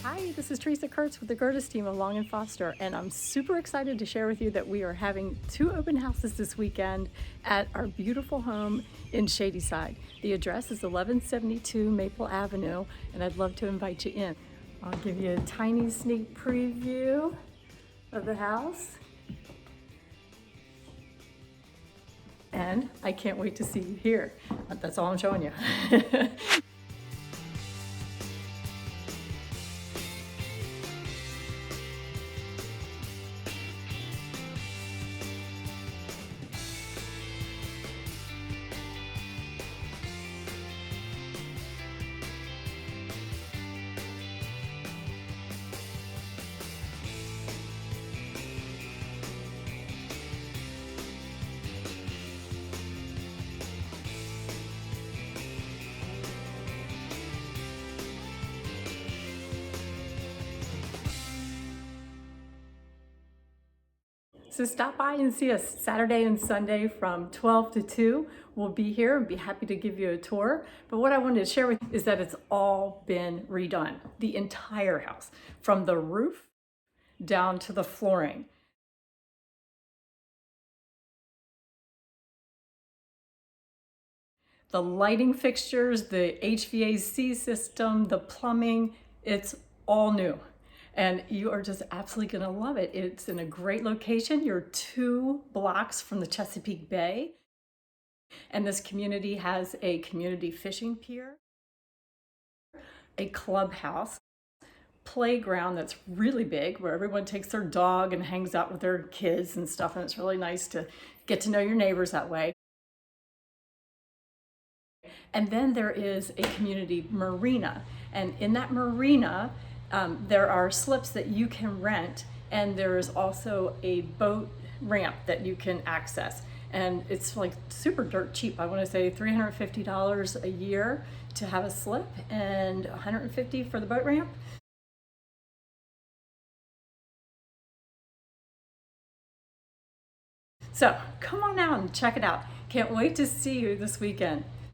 Hi, this is Teresa Kurtz with the Gertis team of Long and Foster, and I'm super excited to share with you that we are having 2 open houses this weekend at our beautiful home in Shady Side. The address is 1172 Maple Avenue, and I'd love to invite you in. I'll give you a tiny sneak preview of the house. And I can't wait to see you here. That's all I'm showing you. So stop by and see us Saturday and Sunday from 12 to 2. We'll be here and be happy to give you a tour. But what I wanted to share with you is that it's all been redone. The entire house, from the roof down to the flooring. The lighting fixtures, the HVAC system, the plumbing, it's all new. And you are just absolutely gonna love it. It's in a great location. You're 2 blocks from the Chesapeake Bay. And this community has a community fishing pier, a clubhouse, playground that's really big where everyone takes their dog and hangs out with their kids and stuff. And it's really nice to get to know your neighbors that way. And then there is a community marina. And in that marina, there are slips that you can rent, and there is also a boat ramp that you can access. And it's like super dirt cheap. I want to say $350 a year to have a slip and $150 for the boat ramp. So come on out and check it out. Can't wait to see you this weekend.